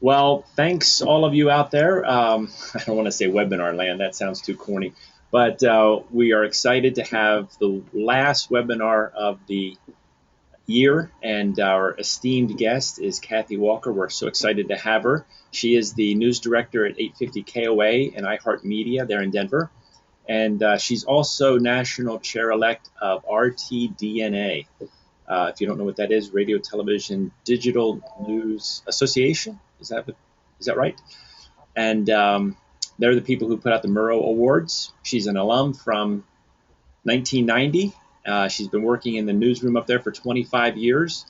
Well, thanks all of you out there. I don't want to say webinar land, that sounds too corny, but we are excited to have the last webinar of the year, and our esteemed guest is Kathy Walker. We're so excited to have her. She is the news director at 850 KOA and iHeartMedia there in Denver, and she's also national chair-elect of RTDNA. If you don't know what that is, Radio Television Digital News Association. Is that right? And they're the people who put out the Murrow Awards. She's an alum from 1990. She's been working in the newsroom up there for 25 years.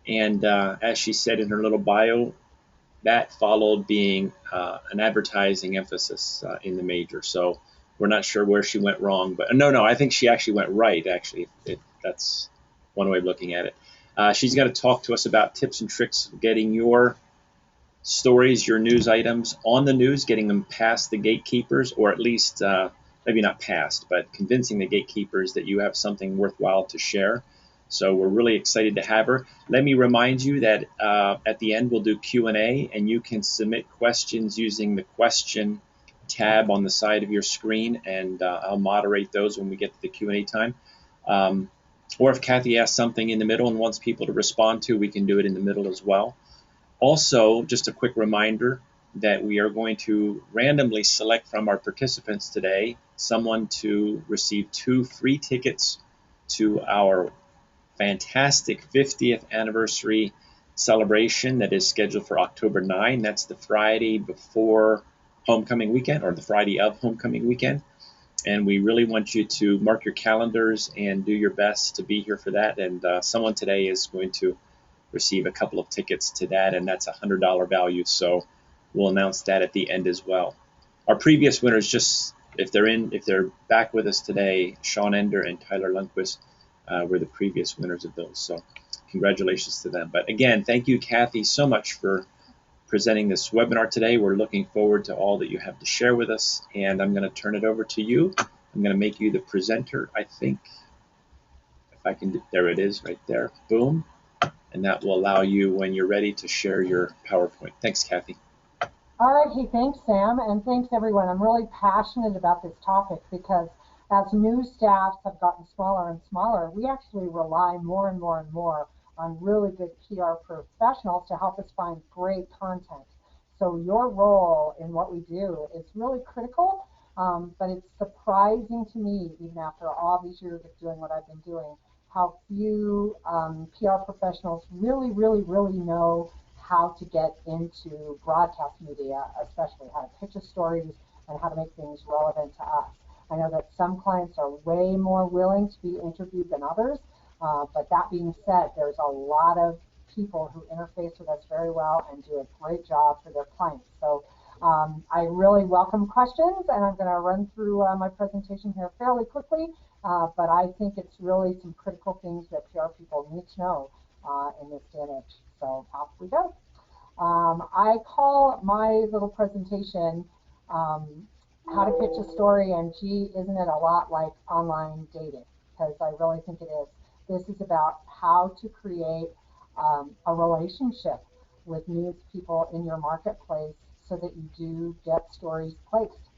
And as she said in her little bio, that followed being an advertising emphasis in the major. So we're not sure where she went wrong, but no, I think she actually went right. Actually, that's one way of looking at it. She's going to talk to us about tips and tricks of getting your stories, your news items on the news, getting them past the gatekeepers, or at least maybe not past, but convincing the gatekeepers that you have something worthwhile to share. So we're really excited to have her. Let me remind you that at the end we'll do Q&A, and you can submit questions using the question tab on the side of your screen, and I'll moderate those when we get to the Q&A time. Or if Kathy asks something in the middle and wants people to respond to, we can do it in the middle as well. Also, just a quick reminder that we are going to randomly select from our participants today someone to receive 2 free tickets to our fantastic 50th anniversary celebration that is scheduled for October 9. That's the Friday before homecoming weekend, or the Friday of homecoming weekend. And we really want you to mark your calendars and do your best to be here for that. And someone today is going to receive a couple of tickets to that, and that's a $100 value. So we'll announce that at the end as well. Our previous winners, just if they're back with us today, Sean Ender and Tyler Lundquist were the previous winners of those. So congratulations to them. But again, thank you, Kathy, so much for presenting this webinar today. We're looking forward to all that you have to share with us, and I'm going to turn it over to you. I'm going to make you the presenter, I think. If I can, there it is right there. Boom. And that will allow you, when you're ready, to share your PowerPoint. Thanks, Kathy. All right, hey, thanks, Sam, and thanks, everyone. I'm really passionate about this topic because as news staffs have gotten smaller and smaller, we actually rely more and more and more on really good PR professionals to help us find great content. So your role in what we do is really critical, but it's surprising to me, even after all these years of doing what I've been doing, how few PR professionals really know how to get into broadcast media, especially how to pitch stories and how to make things relevant to us. I know that some clients are way more willing to be interviewed than others, but that being said, there's a lot of people who interface with us very well and do a great job for their clients. So I really welcome questions, and I'm going to run through my presentation here fairly quickly, but I think it's really some critical things that PR people need to know in this day and age. So off we go. I call my little presentation how to pitch a story, and gee, isn't it a lot like online dating? Because I really think it is. This is about how to create a relationship with news people in your marketplace so that you do get stories placed.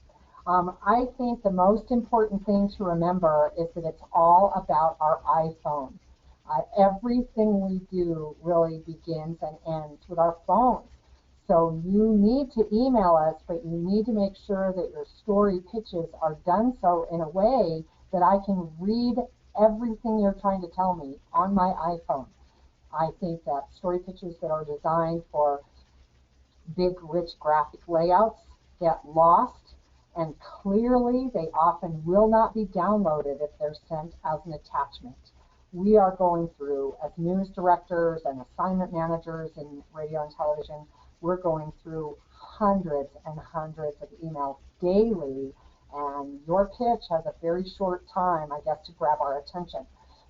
I think the most important thing to remember is that it's all about our iPhone. Everything we do really begins and ends with our phones. So you need to email us, but you need to make sure that your story pitches are done so in a way that I can read everything you're trying to tell me on my iPhone. I think that story pitches that are designed for big, rich graphic layouts get lost, and clearly they often will not be downloaded if they're sent as an attachment. We are going through, as news directors and assignment managers in radio and television, we're going through hundreds and hundreds of emails daily, and your pitch has a very short time, I guess, to grab our attention.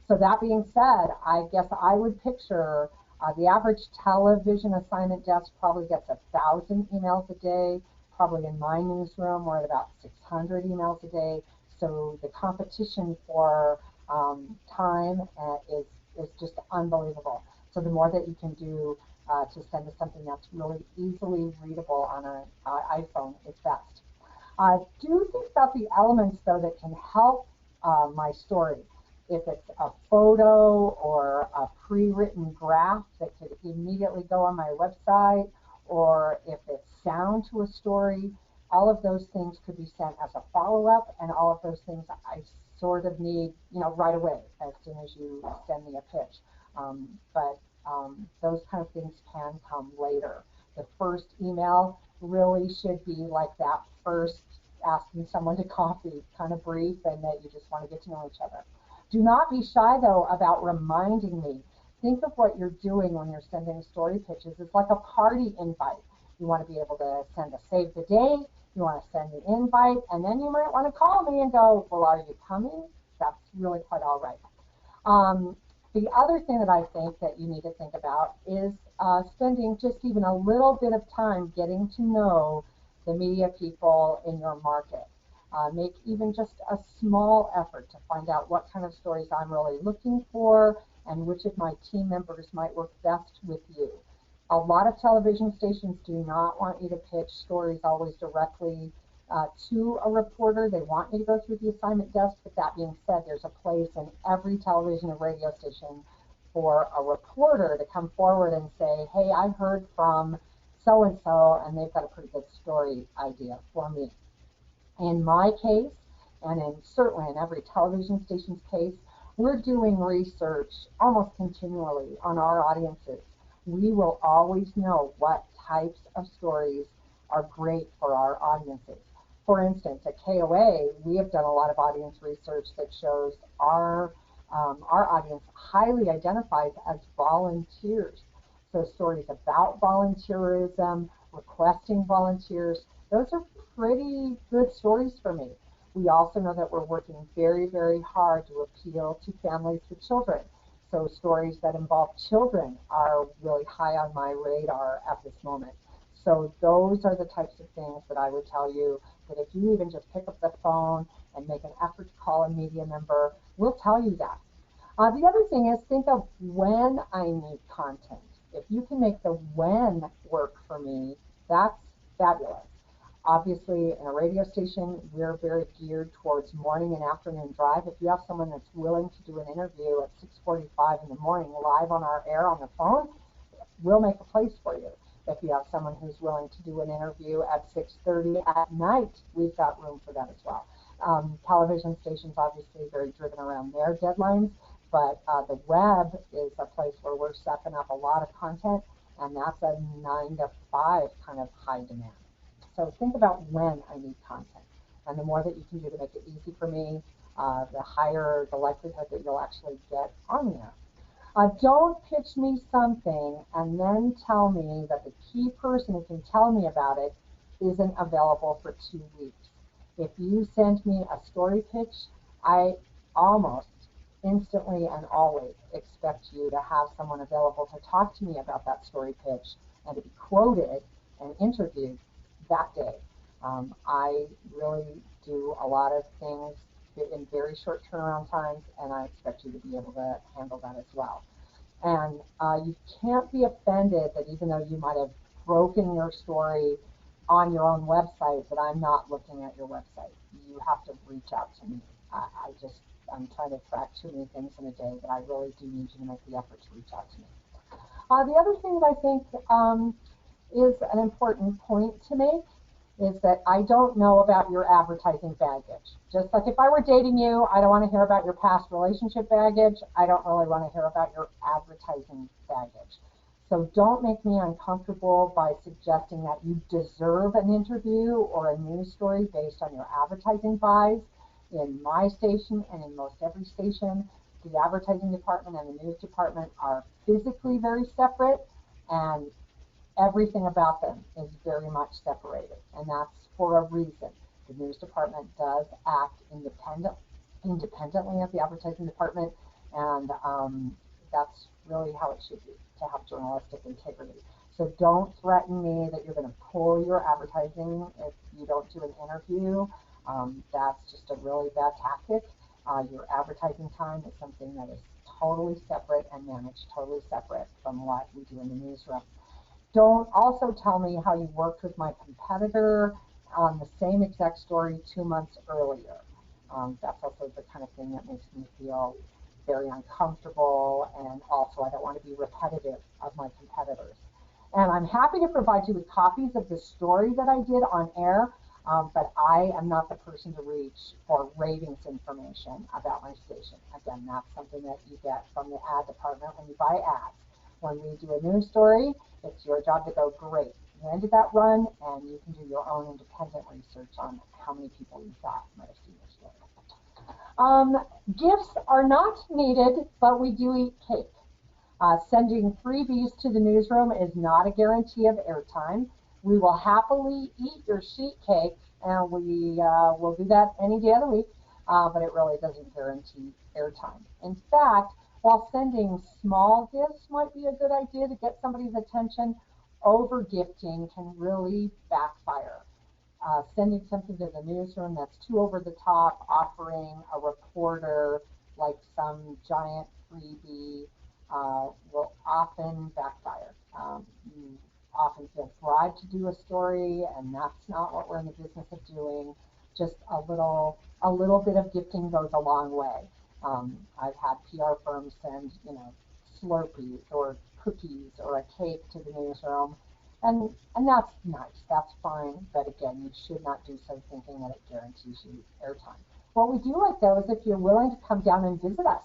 So that being said, I guess I would picture the average television assignment desk probably gets 1,000 emails a day. Probably in my newsroom, we're at about 600 emails a day. So the competition for time is just unbelievable. So the more that you can do to send us something that's really easily readable on an iPhone is best. Do think about the elements, though, that can help my story. If it's a photo or a pre-written graph that could immediately go on my website, or if it's sound to a story, all of those things could be sent as a follow-up, and all of those things I sort of need, right away as soon as you send me a pitch. But those kind of things can come later. The first email really should be like that first asking someone to coffee kind of brief, and that you just want to get to know each other. Do not be shy, though, about reminding me. Think of what you're doing when you're sending story pitches. It's like a party invite. You want to be able to send a save the date. You want to send the invite, and then you might want to call me and go, well, are you coming? That's really quite all right. The other thing that I think that you need to think about is spending just even a little bit of time getting to know the media people in your market. Make even just a small effort to find out what kind of stories I'm really looking for and which of my team members might work best with you. A lot of television stations do not want you to pitch stories always directly to a reporter. They want you to go through the assignment desk, but that being said, there's a place in every television and radio station for a reporter to come forward and say, hey, I heard from so-and-so, and they've got a pretty good story idea for me. In my case, and certainly in every television station's case, we're doing research almost continually on our audiences. We will always know what types of stories are great for our audiences. For instance, at KOA, we have done a lot of audience research that shows our audience highly identifies as volunteers. So stories about volunteerism, requesting volunteers, those are pretty good stories for me. We also know that we're working very, very hard to appeal to families with children. So stories that involve children are really high on my radar at this moment. So those are the types of things that I would tell you that if you even just pick up the phone and make an effort to call a media member, we'll tell you that. The other thing is think of when I need content. If you can make the when work for me, that's fabulous. Obviously, in a radio station, we're very geared towards morning and afternoon drive. If you have someone that's willing to do an interview at 6:45 in the morning live on our air on the phone, we'll make a place for you. If you have someone who's willing to do an interview at 6:30 at night, we've got room for that as well. Television stations obviously very driven around their deadlines, but the web is a place where we're stepping up a lot of content, and that's a 9 to 5 kind of high demand. So think about when I need content. And the more that you can do to make it easy for me, the higher the likelihood that you'll actually get on there. Don't pitch me something and then tell me that the key person who can tell me about it isn't available for 2 weeks. If you send me a story pitch, I almost instantly and always expect you to have someone available to talk to me about that story pitch and to be quoted and interviewed that day. I really do a lot of things in very short turnaround times, and I expect you to be able to handle that as well. And you can't be offended that even though you might have broken your story on your own website, that I'm not looking at your website. You have to reach out to me. I'm trying to track too many things in a day, but I really do need you to make the effort to reach out to me. The other thing that I think is an important point to make is that I don't know about your advertising baggage. Just like if I were dating you, I don't want to hear about your past relationship baggage. I don't really want to hear about your advertising baggage. So don't make me uncomfortable by suggesting that you deserve an interview or a news story based on your advertising buys. In my station and in most every station, the advertising department and the news department are physically very separate, and everything about them is very much separated, and that's for a reason. The news department does act independently of the advertising department, and that's really how it should be, to have journalistic integrity. So don't threaten me that you're going to pull your advertising if you don't do an interview. That's just a really bad tactic. Your advertising time is something that is totally separate and managed totally separate from what we do in the newsroom. Don't also tell me how you worked with my competitor on the same exact story 2 months earlier. That's also the kind of thing that makes me feel very uncomfortable, and also I don't want to be repetitive of my competitors. And I'm happy to provide you with copies of the story that I did on air, but I am not the person to reach for ratings information about my station. Again, that's something that you get from the ad department when you buy ads. When we do a news story, it's your job to go, great, when did that run? And you can do your own independent research on how many people you thought might have seen your story. Gifts are not needed, but we do eat cake. Sending freebies to the newsroom is not a guarantee of airtime. We will happily eat your sheet cake, and we will do that any day of the week, but it really doesn't guarantee airtime. In fact, while sending small gifts might be a good idea to get somebody's attention, over gifting can really backfire. Sending something to the newsroom that's too over the top, offering a reporter like some giant freebie, will often backfire. You often feel bribed to do a story, and that's not what we're in the business of doing. Just a little bit of gifting goes a long way. I've had PR firms send, Slurpees or cookies or a cake to the newsroom, and that's nice, that's fine, but again, you should not do so thinking that it guarantees you airtime. What we do like though is if you're willing to come down and visit us,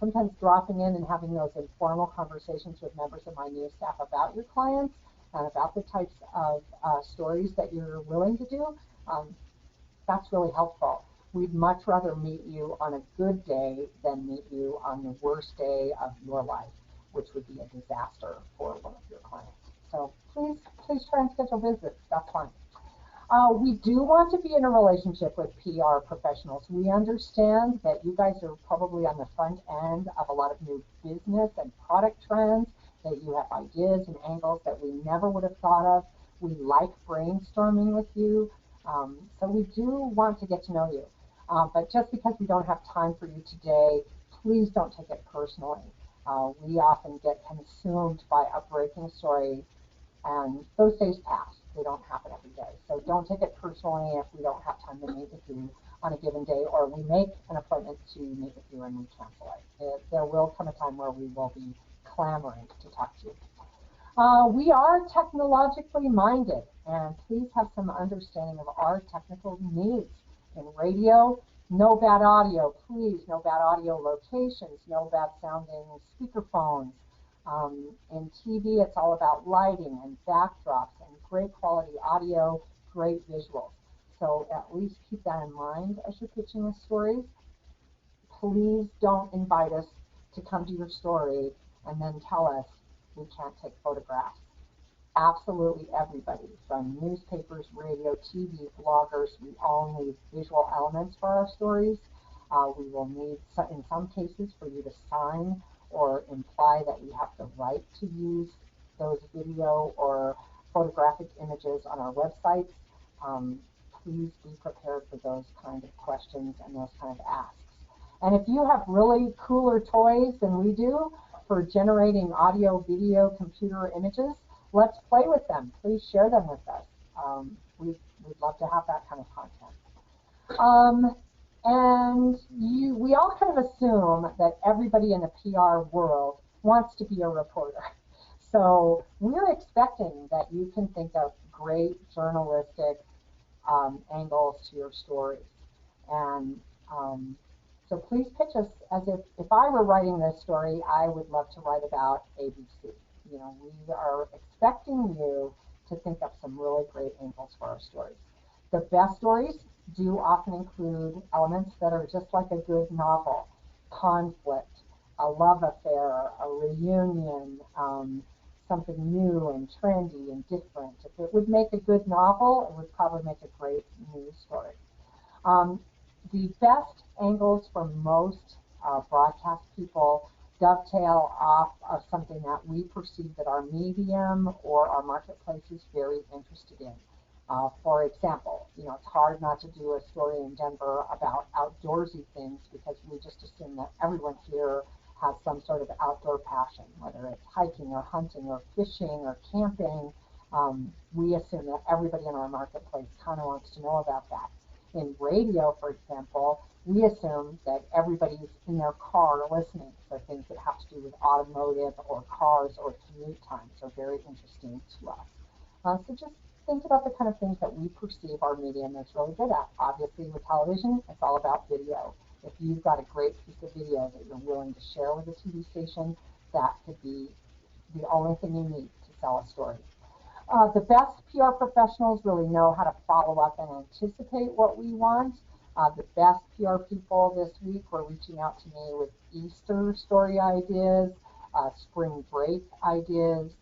sometimes dropping in and having those informal conversations with members of my news staff about your clients and about the types of stories that you're willing to do, that's really helpful. We'd much rather meet you on a good day than meet you on the worst day of your life, which would be a disaster for one of your clients. So please try and schedule visits. That's fine. We do want to be in a relationship with PR professionals. We understand that you guys are probably on the front end of a lot of new business and product trends, that you have ideas and angles that we never would have thought of. We like brainstorming with you. So we do want to get to know you. But just because we don't have time for you today, please don't take it personally. We often get consumed by a breaking story, and those days pass. They don't happen every day. So don't take it personally if we don't have time to meet with you on a given day, or we make an appointment to meet with you and we cancel it. There will come a time where we will be clamoring to talk to you. We are technologically minded, and please have some understanding of our technical needs. In radio, no bad audio, please, no bad audio locations, no bad sounding speakerphones. In TV, it's all about lighting and backdrops and great quality audio, great visuals. So at least keep that in mind as you're pitching a story. Please don't invite us to come to your story and then tell us we can't take photographs. Absolutely everybody, from newspapers, radio, TV, bloggers, we all need visual elements for our stories. We will need, in some cases, for you to sign or imply that we have the right to use those video or photographic images on our websites. Please be prepared for those kind of questions and those kind of asks. And if you have really cooler toys than we do for generating audio, video, computer images, let's play with them. Please share them with us. We'd love to have that kind of content. We all kind of assume that everybody in the PR world wants to be a reporter. So we're expecting that you can think of great journalistic angles to your stories. And so please pitch us as if I were writing this story, I would love to write about ABC. We are expecting you to think up some really great angles for our stories. The best stories do often include elements that are just like a good novel: conflict, a love affair, a reunion, something new and trendy and different. If it would make a good novel, it would probably make a great news story. The best angles for most broadcast people dovetail off of something that we perceive that our medium or our marketplace is very interested in. For example, it's hard not to do a story in Denver about outdoorsy things because we just assume that everyone here has some sort of outdoor passion, whether it's hiking or hunting or fishing or camping. We assume that everybody in our marketplace kind of wants to know about that. In radio, for example, we assume that everybody's in their car listening. So things that have to do with automotive or cars or commute times are very interesting to us. So just think about the kind of things that we perceive our medium is really good at. Obviously, with television, it's all about video. If you've got a great piece of video that you're willing to share with a TV station, that could be the only thing you need to sell a story. The best PR professionals really know how to follow up and anticipate what we want. The best PR people this week were reaching out to me with Easter story ideas, spring break ideas.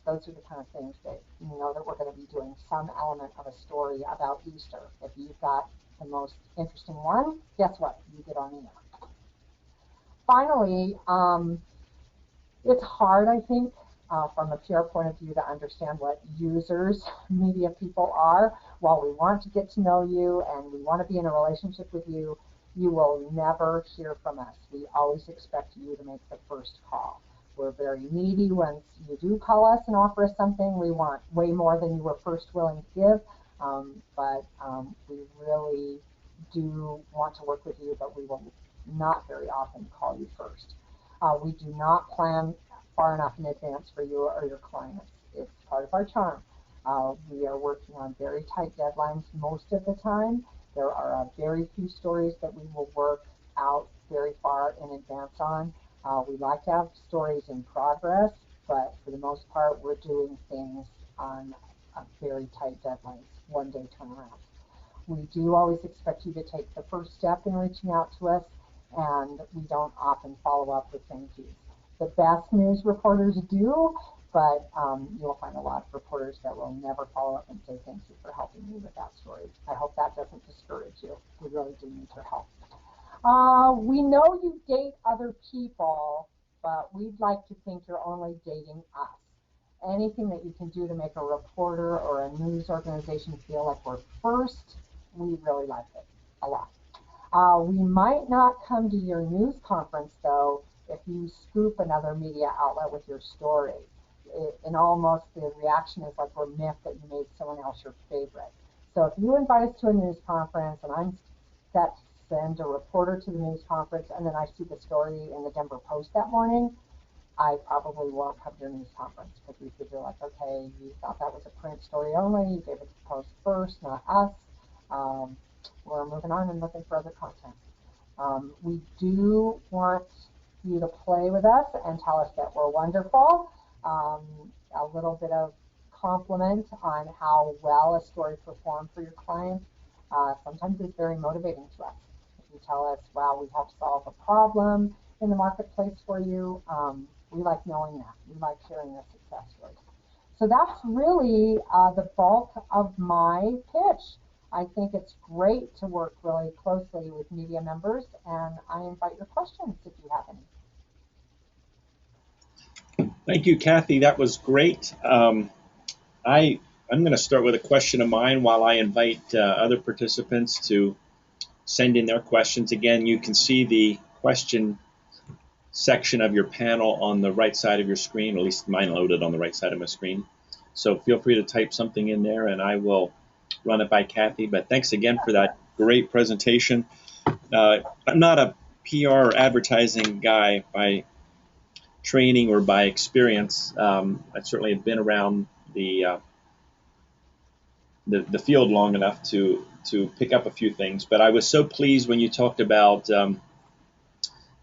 Those are the kind of things that you know that we're going to be doing some element of a story about Easter. If you've got the most interesting one, guess what? You get on air. Finally, it's hard, I think, from a PR point of view to understand what users, media people are. While we want to get to know you and we want to be in a relationship with you, you will never hear from us. We always expect you to make the first call. We're very needy. Once you do call us and offer us something, we want way more than you were first willing to give. But we really do want to work with you, but we will not very often call you first. We do not plan far enough in advance for you or your clients. It's part of our charm. We are working on very tight deadlines most of the time. There are very few stories that we will work out very far in advance on. We like to have stories in progress, but for the most part, we're doing things on very tight deadlines, one-day turnaround. We do always expect you to take the first step in reaching out to us, and we don't often follow up with thank yous. The best news reporters do, but you'll find a lot of reporters that will never follow up and say thank you for helping me with that story. I hope that doesn't discourage you. We really do need your help. We know you date other people, but we'd like to think you're only dating us. Anything that you can do to make a reporter or a news organization feel like we're first, we really like it a lot. We might not come to your news conference, though, if you scoop another media outlet with your story. And almost the reaction is like we're miffed that you made someone else your favorite. So if you invite us to a news conference and I'm set to send a reporter to the news conference and then I see the story in the Denver Post that morning, I probably won't come to your news conference because we figure like, okay, you thought that was a print story only, you gave it to the Post first, not us. We're moving on and looking for other content. We do want you to play with us and tell us that we're wonderful. A little bit of compliment on how well a story performed for your clients sometimes is very motivating to us. If you tell us, wow, we helped solve a problem in the marketplace for you, we like knowing that. We like hearing the success stories. So that's really the bulk of my pitch. I think it's great to work really closely with media members, and I invite your questions if you have any. Thank you, Kathy. That was great. I'm going to start with a question of mine while I invite other participants to send in their questions. Again, you can see the question section of your panel on the right side of your screen, at least mine loaded on the right side of my screen. So feel free to type something in there and I will run it by Kathy. But thanks again for that great presentation. I'm not a PR or advertising guy by training or by experience. I certainly have been around the field long enough to pick up a few things. But I was so pleased when you talked about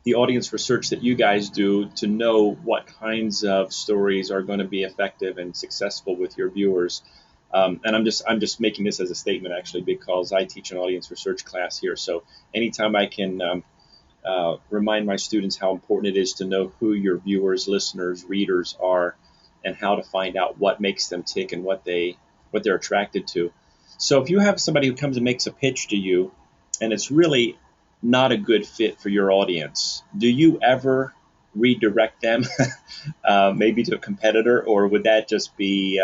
the audience research that you guys do to know what kinds of stories are going to be effective and successful with your viewers. And I'm just making this as a statement actually because I teach an audience research class here. So anytime I can remind my students how important it is to know who your viewers, listeners, readers are, and how to find out what makes them tick and what they're attracted to. So if you have somebody who comes and makes a pitch to you, and it's really not a good fit for your audience, do you ever redirect them maybe to a competitor, or would that just be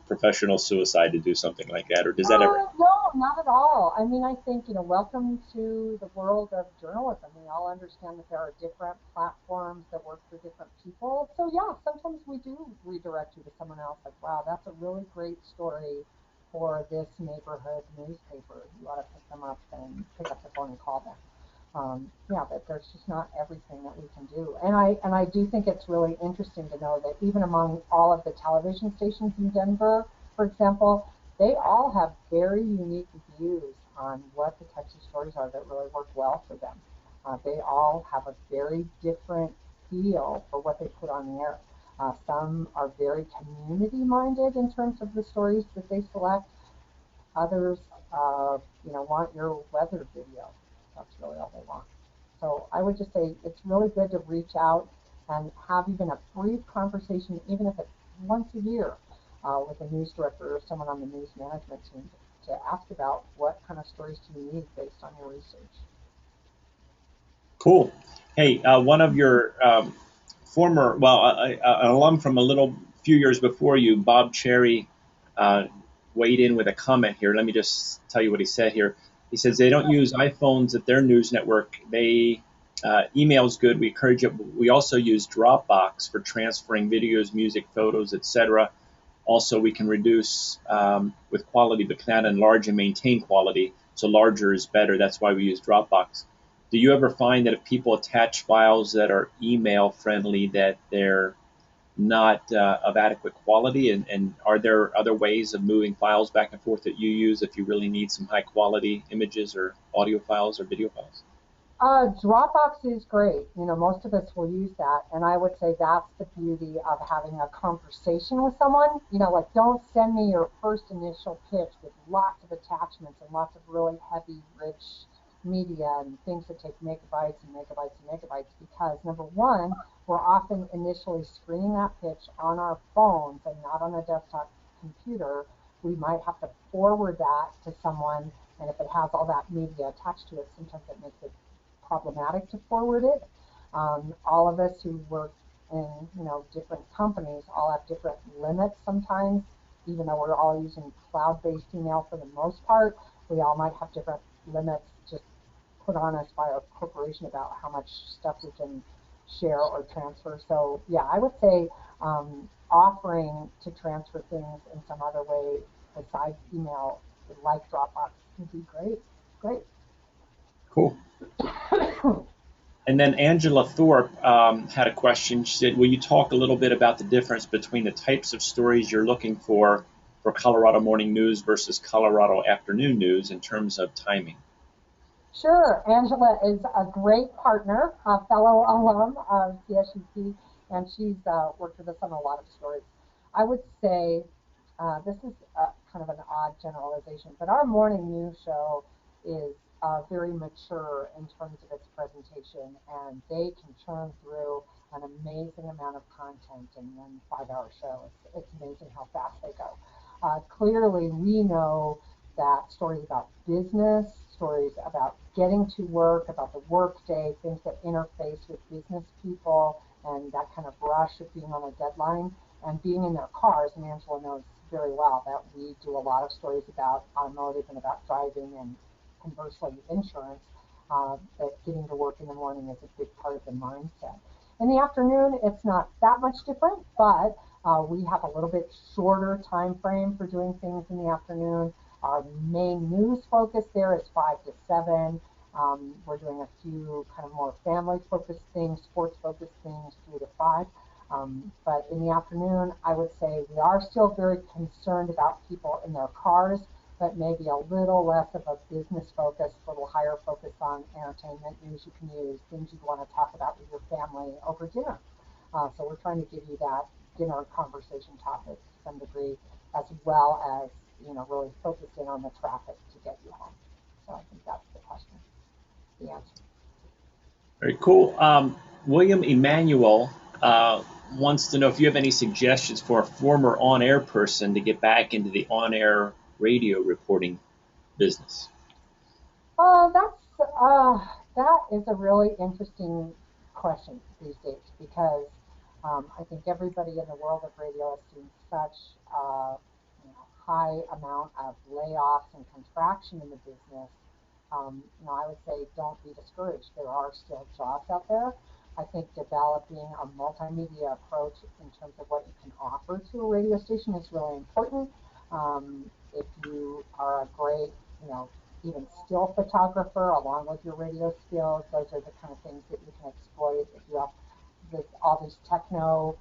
professional suicide to do something like that, or does that ever? No, not at all. I mean, I think, welcome to the world of journalism. We all understand that there are different platforms that work for different people. So, yeah, sometimes we do redirect you to someone else. Like, wow, that's a really great story for this neighborhood newspaper. You ought to pick them up and pick up the phone and call them. Yeah, but there's just not everything that we can do. And I do think it's really interesting to know that even among all of the television stations in Denver, for example, they all have very unique views on what the types of stories are that really work well for them. They all have a very different feel for what they put on the air. Some are very community minded in terms of the stories that they select. Others, want your weather video. That's really all they want. So I would just say it's really good to reach out and have even a brief conversation, even if it's once a year, with a news director or someone on the news management team to ask about what kind of stories do you need based on your research. Cool. Hey, one of your former, well, an alum from a little few years before you, Bob Cherry, uh, weighed in with a comment here. Let me just tell you what he said here. He says they don't use iPhones at their news network. They email's good. We encourage it. We also use Dropbox for transferring videos, music, photos, etc. Also, we can reduce with quality, but cannot enlarge and maintain quality. So larger is better. That's why we use Dropbox. Do you ever find that if people attach files that are email friendly, that they're not of adequate quality? And are there other ways of moving files back and forth that you use if you really need some high quality images or audio files or video files? Dropbox is great. Most of us will use that, and I would say that's the beauty of having a conversation with someone. Like don't send me your first initial pitch with lots of attachments and lots of really heavy, rich media and things that take megabytes and megabytes and megabytes because number one, we're often initially screening that pitch on our phones and not on a desktop computer. We might have to forward that to someone, and if it has all that media attached to it, sometimes it makes it problematic to forward it. All of us who work in different companies all have different limits sometimes, even though we're all using cloud-based email for the most part. We all might have different limits just put on us by our corporation about how much stuff we can share or transfer. So yeah, I would say offering to transfer things in some other way besides email, like Dropbox, would be great. Great. Cool. And then Angela Thorpe had a question. She said, will you talk a little bit about the difference between the types of stories you're looking for Colorado Morning News versus Colorado Afternoon News in terms of timing? Sure. Angela is a great partner, a fellow alum of CSU-P, and she's worked with us on a lot of stories. I would say this is kind of an odd generalization, but our morning news show is very mature in terms of its presentation, and they can churn through an amazing amount of content in one 5-hour show. It's amazing how fast they go. Clearly, we know that stories about business, stories about getting to work, about the workday, things that interface with business people, and that kind of rush of being on a deadline and being in their cars. And Angela knows very well that we do a lot of stories about automotive and about driving and conversely insurance. That getting to work in the morning is a big part of the mindset. In the afternoon, it's not that much different, but we have a little bit shorter time frame for doing things in the afternoon. Our main news focus there is 5 to 7. We're doing a few kind of more family-focused things, sports-focused things, 3 to 5. But in the afternoon, I would say we are still very concerned about people in their cars, but maybe a little less of a business focus, a little higher focus on entertainment news you can use, things you'd want to talk about with your family over dinner. So we're trying to give you that dinner conversation topic to some degree, as well as really focus in on the traffic to get you home. So I think that's the question, the answer. Very cool. William Emanuel wants to know if you have any suggestions for a former on-air person to get back into the on-air radio reporting business. That is a really interesting question these days because I think everybody in the world of radio has seen such high amount of layoffs and contraction in the business, I would say don't be discouraged. There are still jobs out there. I think developing a multimedia approach in terms of what you can offer to a radio station is really important. If you are a great, even still photographer along with your radio skills, those are the kind of things that you can exploit. If you have all these techno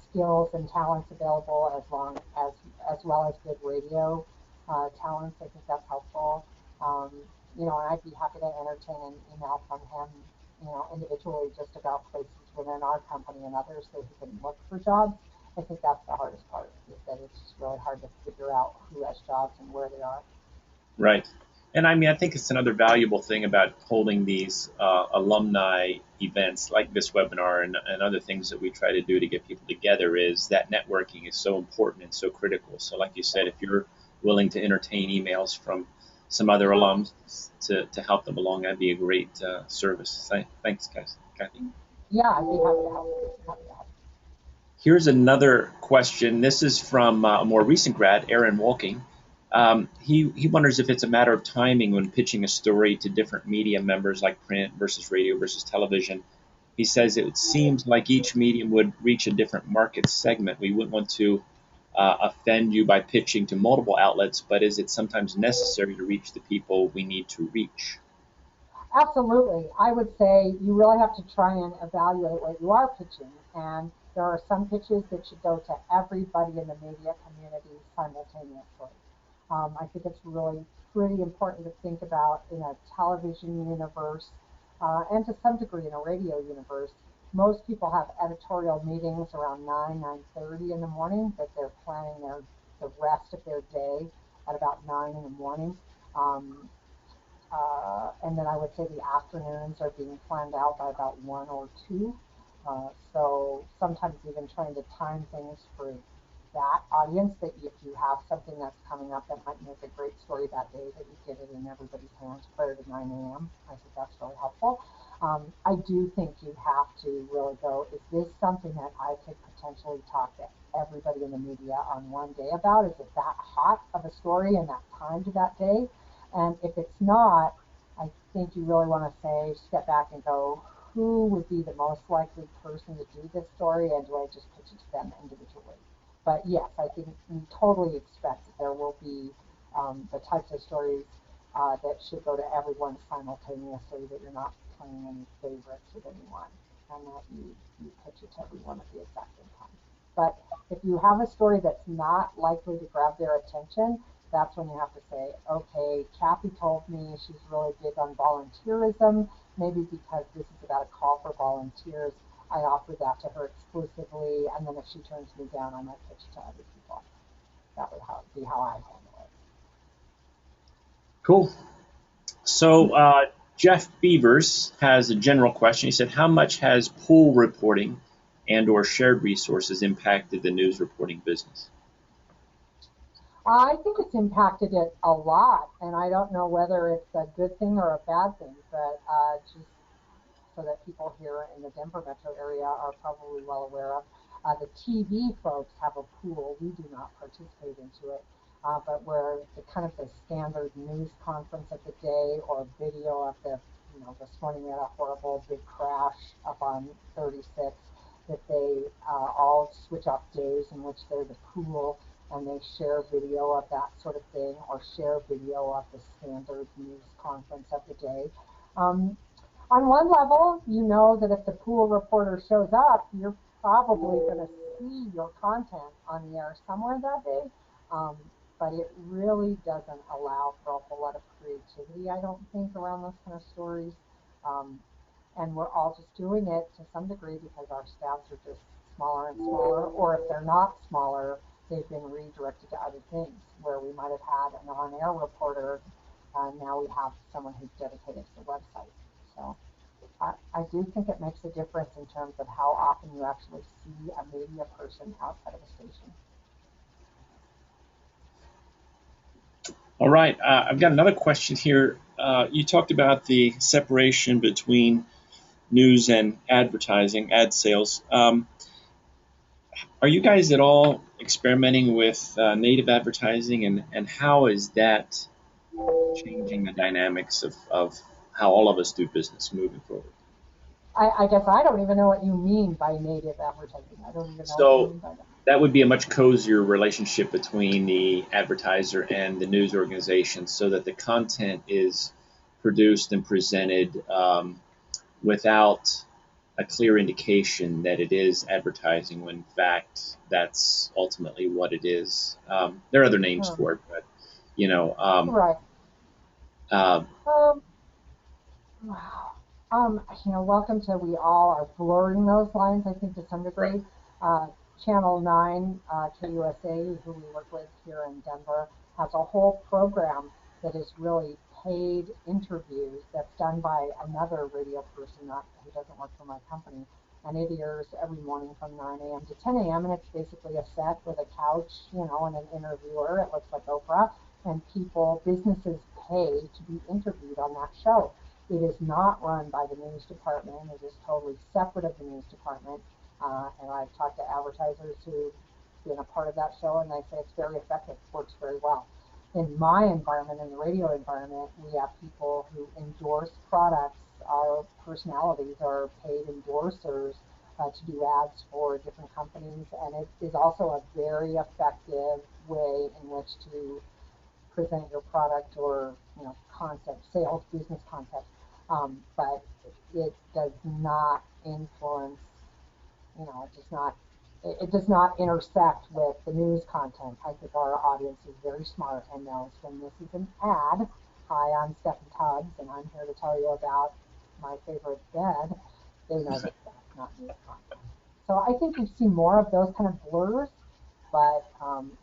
skills and talents available, as well as good radio talents, I think that's helpful. And I'd be happy to entertain an email from him, individually just about places within our company and others that he can look for jobs. I think that's the hardest part, is that it's just really hard to figure out who has jobs and where they are. Right. And I mean, I think it's another valuable thing about holding these alumni events like this webinar and other things that we try to do to get people together is that networking is so important and so critical. So like you said, if you're willing to entertain emails from some other alums to help them along, that'd be a great service. Thanks, guys. Kathy. Yeah, I'd be happy to help. Here's another question. This is from a more recent grad, Aaron Walking. He wonders if it's a matter of timing when pitching a story to different media members like print versus radio versus television. He says it seems like each medium would reach a different market segment. We wouldn't want to offend you by pitching to multiple outlets, but is it sometimes necessary to reach the people we need to reach? Absolutely. I would say you really have to try and evaluate what you are pitching. And there are some pitches that should go to everybody in the media community simultaneously. I think it's really pretty important to think about in a television universe and to some degree in a radio universe. Most people have editorial meetings around 9:30 in the morning, that they're planning the rest of their day at about 9 in the morning. And then I would say the afternoons are being planned out by about 1 or 2. So sometimes even trying to time things for that audience, that if you have something that's coming up that might make a great story that day, that you get it in everybody's hands prior to 9 a.m. I think that's really helpful. I do think you have to really go, is this something that I could potentially talk to everybody in the media on one day about? Is it that hot of a story and that timed that day? And if it's not, I think you really want to step back and go, who would be the most likely person to do this story, and do I just pitch it to them individually? But yes, I think we totally expect that there will be the types of stories that should go to everyone simultaneously, that you're not playing any favorites with anyone, and that you pitch it to everyone at the exact same time. But if you have a story that's not likely to grab their attention, that's when you have to say, okay, Kathy told me she's really big on volunteerism, maybe because this is about a call for volunteers, I offer that to her exclusively, and then if she turns me down, I might pitch it to other people. That would be how I handle it. Cool. So Jeff Beavers has a general question. He said, how much has pool reporting and or shared resources impacted the news reporting business? I think it's impacted it a lot, and I don't know whether it's a good thing or a bad thing, but just so that people here in the Denver metro area are probably well aware of. The TV folks have a pool. We do not participate into it, but where the kind of the standard news conference of the day, or video of this morning we had a horrible big crash up on 36, that they all switch off days in which they're the pool, and they share video of that sort of thing, or share video of the standard news conference of the day. On one level, you know that if the pool reporter shows up, you're probably going to see your content on the air somewhere that day, but it really doesn't allow for a whole lot of creativity, I don't think, around those kind of stories. And we're all just doing it to some degree because our staffs are just smaller and smaller, or if they're not smaller, they've been redirected to other things, where we might have had an on-air reporter, and now we have someone who's dedicated to the website. So I do think it makes a difference in terms of how often you actually see a media person outside of a station. All right, I've got another question here. You talked about the separation between news and advertising, ad sales. Are you guys at all experimenting with native advertising, and how is that changing the dynamics of how all of us do business moving forward? I guess I don't even know what you mean by native advertising. I don't even know what you So mean by that. that would be a much cozier relationship between the advertiser and the news organization, so that the content is produced and presented without a clear indication that it is advertising, when in fact that's ultimately what it is. There are other names Huh. for it, but you know, Right. uh, Um, wow. Welcome to we all are blurring those lines, I think, to some right, degree. Uh, Channel 9, KUSA, who we work with here in Denver, has a whole program that is really paid interviews that's done by another radio person who doesn't work for my company. And it airs every morning from 9 a.m. to 10 a.m. And it's basically a set with a couch, and an interviewer. It looks like Oprah. And businesses pay to be interviewed on that show. It is not run by the news department. It is totally separate of the news department. And I've talked to advertisers who've been a part of that show, and they say it's very effective, works very well. In my environment, in the radio environment, we have people who endorse products. Our personalities are paid endorsers to do ads for different companies, and it is also a very effective way in which to present your product or concept, sales, business concept. But it does not influence, it does not intersect with the news content. I think our audience is very smart and knows when this is an ad. Hi, I'm Stefan Tubbs, and I'm here to tell you about my favorite bed. They know that that's not news content. So I think you've seen more of those kind of blurs, but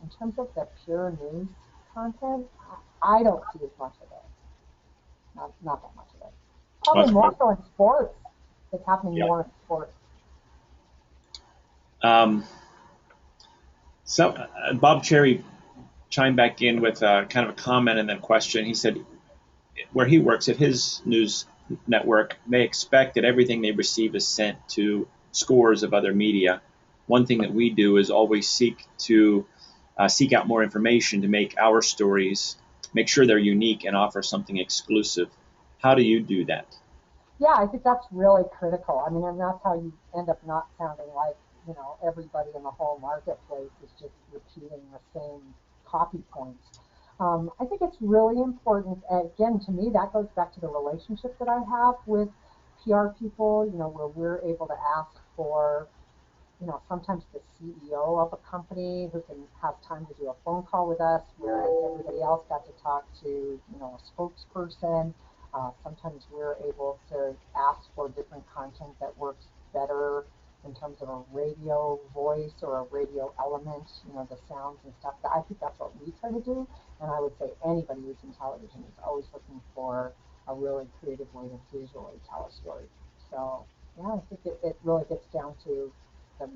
in terms of the pure news content, I don't see as much of it. Not that much of it. Probably that's more probably, so in sports. It's happening yeah. more in sports. Um, so Bob Cherry chimed back in with kind of a comment and then question. He said, where he works at his news network, they expect that everything they receive is sent to scores of other media. One thing that we do is always seek out more information to make our stories, make sure they're unique and offer something exclusive. How do you do that? Yeah, I think that's really critical. I mean, and that's how you end up not sounding like, everybody in the whole marketplace is just repeating the same copy points. I think it's really important. Again, to me, that goes back to the relationship that I have with PR people, where we're able to ask for sometimes the CEO of a company who can have time to do a phone call with us, whereas everybody else got to talk to, a spokesperson. Sometimes we're able to ask for different content that works better in terms of a radio voice or a radio element, the sounds and stuff. I think that's what we try to do. And I would say anybody who's in television is always looking for a really creative way to visually tell a story. So, yeah, I think it really gets down to the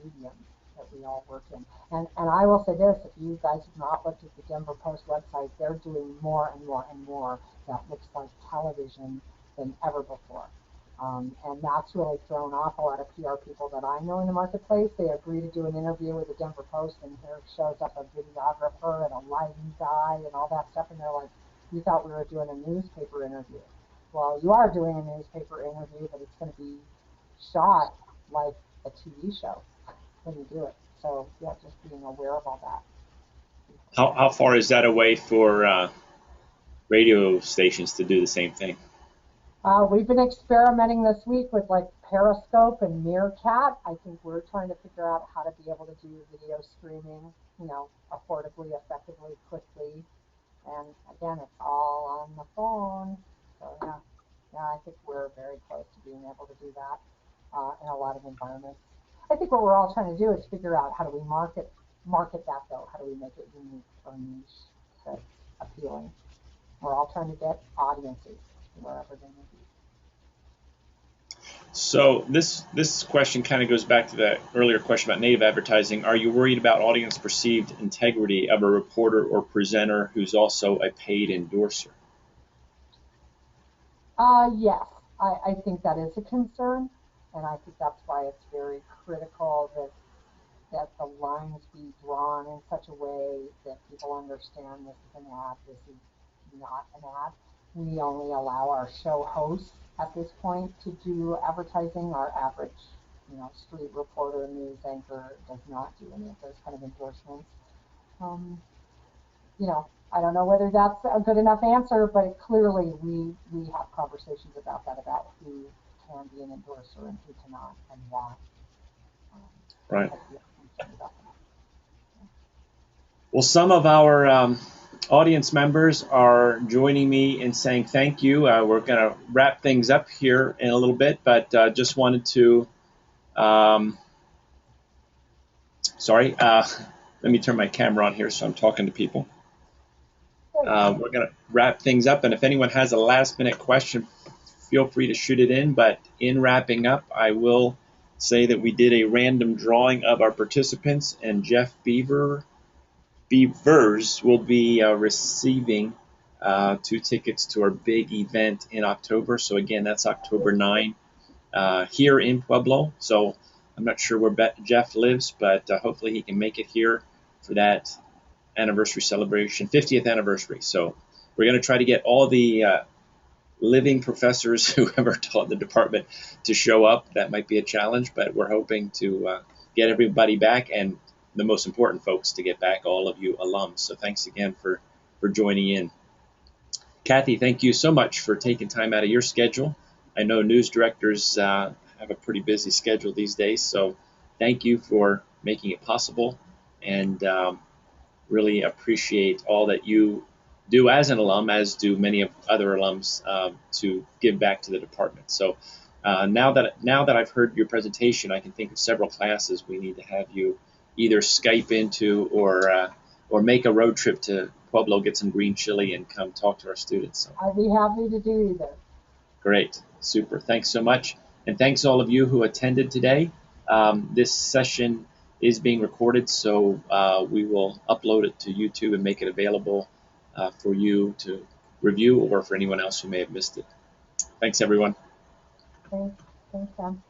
medium that we all work in. And I will say this, if you guys have not looked at the Denver Post website, they're doing more and more and more that looks like television than ever before. And that's really thrown off a lot of PR people that I know in the marketplace. They agree to do an interview with the Denver Post, and here shows up a videographer and a lighting guy and all that stuff, and they're like, you thought we were doing a newspaper interview. Well, you are doing a newspaper interview, but it's going to be shot like a TV show when you do it. So yeah, just being aware of all that. How far is that away for radio stations to do the same thing? We've been experimenting this week with like Periscope and Meerkat. I think we're trying to figure out how to be able to do video streaming, affordably, effectively, quickly. And again, it's all on the phone. So yeah, I think we're very close to being able to do that in a lot of environments. I think what we're all trying to do is figure out how do we market that though? How do we make it unique or niche that's appealing? We're all trying to get audiences wherever they may be. So this question kind of goes back to the earlier question about native advertising. Are you worried about audience perceived integrity of a reporter or presenter who's also a paid endorser? Yes, I think that is a concern, and I think that's why it's very critical that that the lines be drawn in such a way that people understand this is an ad, this is not an ad. We only allow our show hosts at this point to do advertising. Our average, street reporter, news anchor does not do any of those kind of endorsements. Um, I don't know whether that's a good enough answer, but clearly we have conversations about that, about who can be an endorser and who cannot, and why. Right. Because we are concerned about that. Well, some of our audience members are joining me in saying thank you. We're going to wrap things up here in a little bit, but just wanted to, sorry, let me turn my camera on here so I'm talking to people. We're going to wrap things up, and if anyone has a last-minute question, feel free to shoot it in. But in wrapping up, I will say that we did a random drawing of our participants, and Jeff Beavers will be receiving 2 tickets to our big event in October. So again, that's October 9 here in Pueblo. So I'm not sure where Jeff lives, but hopefully he can make it here for that anniversary celebration, 50th anniversary. So we're going to try to get all the living professors who ever taught the department to show up. That might be a challenge, but we're hoping to get everybody back, and the most important folks to get back, all of you alums. So thanks again for joining in. Kathy, thank you so much for taking time out of your schedule. I know news directors have a pretty busy schedule these days, so thank you for making it possible, and really appreciate all that you do as an alum, as do many of other alums, to give back to the department. So now that I've heard your presentation, I can think of several classes we need to have you either Skype into or make a road trip to Pueblo, get some green chili, and come talk to our students. So. I'd be happy to do either. Great, super. Thanks so much, and thanks all of you who attended today. This session is being recorded, so we will upload it to YouTube and make it available for you to review, or for anyone else who may have missed it. Thanks, everyone. Thanks, Sam.